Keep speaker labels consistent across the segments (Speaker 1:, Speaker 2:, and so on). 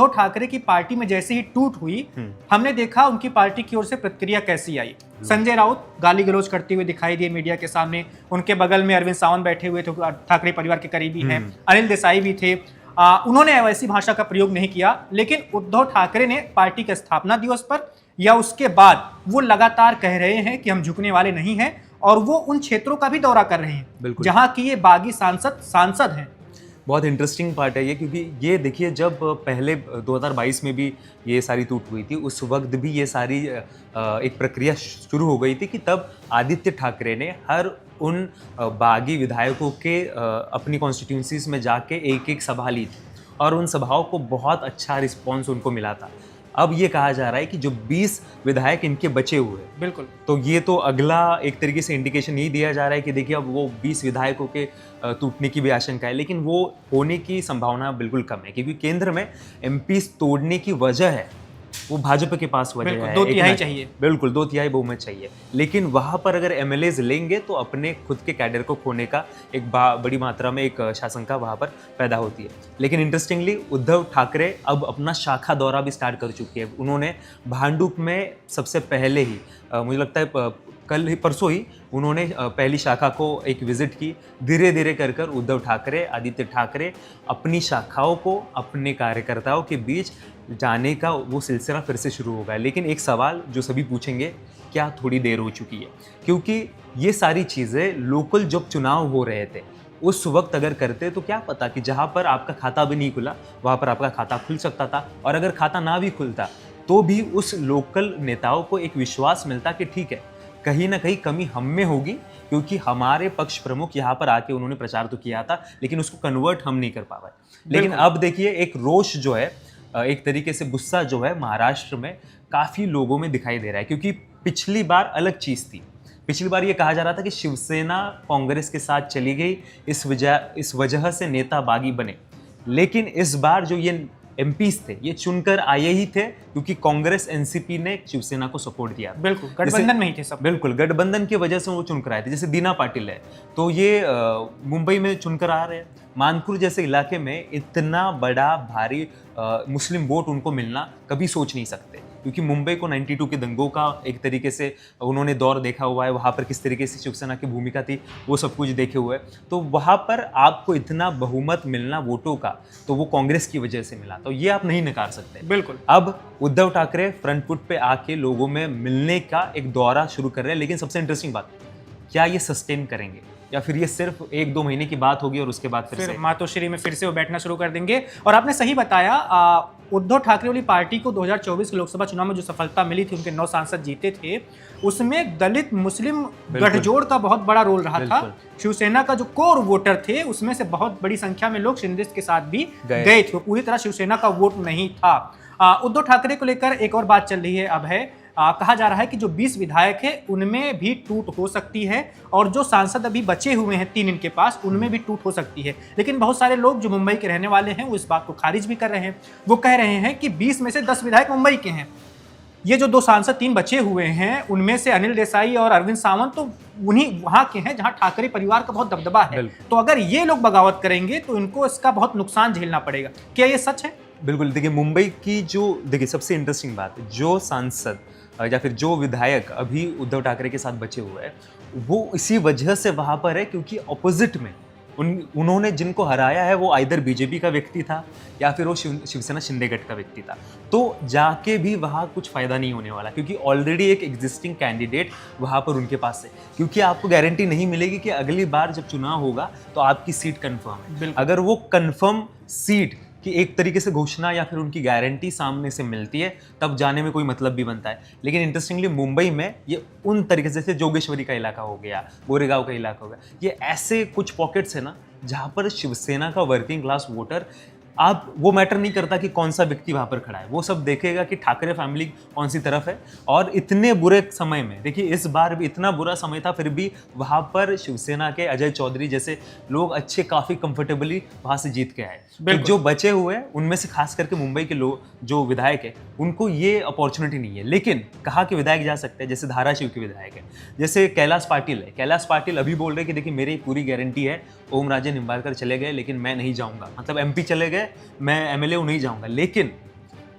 Speaker 1: उद्धव ठाकरे की पार्टी में जैसे ही टूट हुई, हमने देखा उनकी पार्टी की ओर से प्रतिक्रिया कैसी आई। संजय राउत गाली गलौज करते हुए दिखाई दिए मीडिया के सामने, उनके बगल में अरविंद सावंत बैठे हुए थे, ठाकरे परिवार के करीबी हैं, अनिल देसाई भी थे। उन्होंने वैसी भाषा का प्रयोग नहीं किया, लेकिन उद्धव ठाकरे ने पार्टी के स्थापना दिवस पर या उसके बाद वो लगातार कह रहे हैं कि हम झुकने वाले नहीं हैं, और वो उन क्षेत्रों का भी दौरा कर रहे हैं जहां की ये बागी सांसद हैं।
Speaker 2: बहुत इंटरेस्टिंग पार्ट है ये, क्योंकि ये देखिए जब पहले 2022 में भी ये सारी टूट हुई थी, उस वक्त भी ये सारी एक प्रक्रिया शुरू हो गई थी कि तब आदित्य ठाकरे ने हर उन बागी विधायकों के अपनी कॉन्स्टिट्यूंसीज में जाके एक एक सभा ली थी और उन सभाओं को बहुत अच्छा रिस्पॉन्स उनको मिला था। अब ये कहा जा रहा है कि जो 20 विधायक इनके बचे हुए,
Speaker 1: बिल्कुल,
Speaker 2: तो ये तो अगला एक तरीके से इंडिकेशन यही दिया जा रहा है कि देखिए अब वो 20 विधायकों के टूटने की भी आशंका है, लेकिन वो होने की संभावना बिल्कुल कम है, क्योंकि केंद्र में एमपीज तोड़ने की वजह है वो भाजपा के पास वजह है,
Speaker 1: 2/3 चाहिए,
Speaker 2: बिल्कुल 2/3 बहुमत चाहिए, लेकिन वहां पर अगर एमएलएज लेंगे तो अपने खुद के कैडर को खोने का एक बड़ी मात्रा में एक शासंका वहां पर पैदा होती है। लेकिन इंटरेस्टिंगली उद्धव ठाकरे अब अपना शाखा दौरा भी स्टार्ट कर चुकी है। उन्होंने भांडुप में सबसे पहले ही मुझे लगता है कल ही परसों ही उन्होंने पहली शाखा को एक विजिट की। धीरे धीरे कर कर उद्धव ठाकरे, आदित्य ठाकरे अपनी शाखाओं को अपने कार्यकर्ताओं के बीच जाने का वो सिलसिला फिर से शुरू होगा। लेकिन एक सवाल जो सभी पूछेंगे, क्या थोड़ी देर हो चुकी है? क्योंकि ये सारी चीज़ें लोकल जब चुनाव हो रहे थे उस वक्त अगर करते तो क्या पता कि जहाँ पर आपका खाता भी नहीं खुला वहाँ पर आपका खाता खुल सकता था, और अगर खाता ना भी खुलता तो भी उस लोकल नेताओं को एक विश्वास मिलता कि ठीक है, कहीं ना कहीं कमी हम में होगी, क्योंकि हमारे पक्ष प्रमुख यहाँ पर आके उन्होंने प्रचार तो किया था लेकिन उसको कन्वर्ट हम नहीं कर पा पाए। लेकिन अब देखिए एक रोष जो है, एक तरीके से गुस्सा जो है महाराष्ट्र में काफ़ी लोगों में दिखाई दे रहा है, क्योंकि पिछली बार अलग चीज़ थी। पिछली बार ये कहा जा रहा था कि शिवसेना कांग्रेस के साथ चली गई, इस वजह से नेता बागी बने, लेकिन इस बार जो ये एमपीज थे ये चुनकर आए ही थे क्योंकि कांग्रेस एनसीपी ने शिवसेना को सपोर्ट दिया।
Speaker 1: बिल्कुल, गठबंधन में ही थे सब।
Speaker 2: बिल्कुल, गठबंधन की वजह से वो चुनकर आए थे। जैसे दीना पाटिल है तो ये मुंबई में चुनकर आ रहे हैं। मानपुर जैसे इलाके में इतना बड़ा भारी मुस्लिम वोट उनको मिलना कभी सोच नहीं सकते, क्योंकि मुंबई को 92 के दंगों का एक तरीके से उन्होंने दौर देखा हुआ है, वहाँ पर किस तरीके से शिवसेना की भूमिका थी वो सब कुछ देखे हुए, तो वहाँ पर आपको इतना बहुमत मिलना वोटों का तो वो कांग्रेस की वजह से मिला, तो ये आप नहीं नकार सकते।
Speaker 1: बिल्कुल,
Speaker 2: अब उद्धव ठाकरे फ्रंट फुट पे आके लोगों में मिलने का एक दौरा शुरू कर रहे हैं, लेकिन सबसे इंटरेस्टिंग बात, क्या ये सस्टेन करेंगे या फिर ये सिर्फ 1-2 महीने की बात होगी और उसके बाद फिर
Speaker 1: मातोश्री में फिर से वो बैठना शुरू कर देंगे। और आपने सही बताया, उद्धव ठाकरे वाली पार्टी को 2024 के लोकसभा चुनाव में जो सफलता मिली थी, उनके 9 सांसद जीते थे, उसमें दलित मुस्लिम गठजोड़ का बहुत बड़ा रोल रहा था। शिवसेना का जो कोर वोटर थे उसमें से बहुत बड़ी संख्या में लोग शिंदे के साथ भी गए थे, पूरी तरह शिवसेना का वोट नहीं था। उद्धव ठाकरे को लेकर एक और बात चल रही है अब है, कहा जा रहा है कि जो 20 विधायक है उनमें भी टूट हो सकती है, और जो सांसद अभी बचे हुए हैं 3 इनके पास, उनमें भी टूट हो सकती है। लेकिन बहुत सारे लोग जो मुंबई के रहने वाले हैं वो इस बात को खारिज भी कर रहे हैं। वो कह रहे हैं कि 20 में से 10 विधायक मुंबई के हैं। ये जो 2 सांसद 3 बचे हुए हैं उनमें से अनिल देसाई और अरविंद सावंत तो उन्हीं वहां के हैं जहां ठाकरे परिवार का बहुत दबदबा है। तो अगर ये लोग बगावत करेंगे तो इनको इसका बहुत नुकसान झेलना पड़ेगा। क्या ये सच है?
Speaker 2: बिल्कुल, देखिए मुंबई की जो सबसे इंटरेस्टिंग बात, जो सांसद या फिर जो विधायक अभी उद्धव ठाकरे के साथ बचे हुए हैं वो इसी वजह से वहां पर है क्योंकि ऑपोजिट में उन्होंने जिनको हराया है वो आइदर बीजेपी का व्यक्ति था या फिर वो शिवसेना शिंदेगढ़ का व्यक्ति था। तो जाके भी वहाँ कुछ फ़ायदा नहीं होने वाला, क्योंकि ऑलरेडी एक एग्जिस्टिंग कैंडिडेट वहाँ पर उनके पास है। क्योंकि आपको गारंटी नहीं मिलेगी कि अगली बार जब चुनाव होगा तो आपकी सीट कन्फर्म है। अगर वो कन्फर्म सीट कि एक तरीके से घोषणा या फिर उनकी गारंटी सामने से मिलती है तब जाने में कोई मतलब भी बनता है। लेकिन इंटरेस्टिंगली मुंबई में ये उन तरीके से, जैसे जोगेश्वरी का इलाका हो गया, गोरेगांव का इलाका हो गया, ये ऐसे कुछ पॉकेट्स है ना जहाँ पर शिवसेना का वर्किंग क्लास वोटर, आप वो मैटर नहीं करता कि कौन सा व्यक्ति वहाँ पर खड़ा है, वो सब देखेगा कि ठाकरे फैमिली कौन सी तरफ है। और इतने बुरे समय में, देखिए इस बार भी इतना बुरा समय था फिर भी वहाँ पर शिवसेना के अजय चौधरी जैसे लोग अच्छे काफ़ी कंफर्टेबली वहाँ से जीत के आए। तो जो बचे हुए हैं उनमें से खास करके मुंबई के लोग जो विधायक है उनको ये अपॉर्चुनिटी नहीं है। लेकिन कहा कि विधायक जा सकते हैं, जैसे धाराशिव के विधायक है, जैसे कैलाश पाटिल है। कैलाश पाटिल अभी बोल रहे कि देखिए मेरी पूरी गारंटी है, ओमराजे निंबारकर चले गए लेकिन मैं नहीं जाऊँगा, मतलब MP चले गए, मैं MLA नहीं जाऊँगा। लेकिन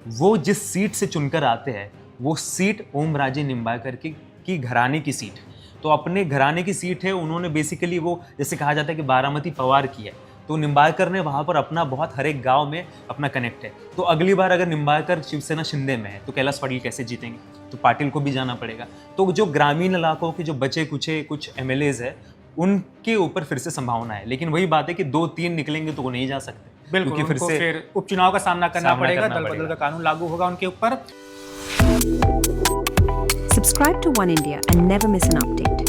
Speaker 2: वो जिस सीट से चुनकर आते हैं वो सीट ओम राजे निम्बाळकर की घराने की सीट, तो अपने घराने की सीट है। उन्होंने बेसिकली वो जैसे कहा जाता है कि बारामती पवार की है, तो निम्बाळकर ने वहाँ पर अपना बहुत हर एक गाँव में अपना कनेक्ट है। तो अगली बार अगर निम्बाळकर शिवसेना शिंदे में है तो कैलाश पाटिल कैसे जीतेंगे, तो पाटिल को भी जाना पड़ेगा। तो जो ग्रामीण इलाकों के जो बचे कुचे कुछ MLAs है उनके ऊपर फिर से संभावना है, लेकिन वही बात है कि 2-3 निकलेंगे तो वो नहीं जा सकते,
Speaker 1: बिल्कुल
Speaker 2: क्योंकि
Speaker 1: उनको फिर उपचुनाव का सामना करना पड़ेगा, दल बदल का कानून लागू होगा उनके ऊपर।
Speaker 3: Subscribe to One India and never miss an update.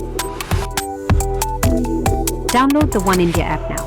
Speaker 3: Download the One India app now.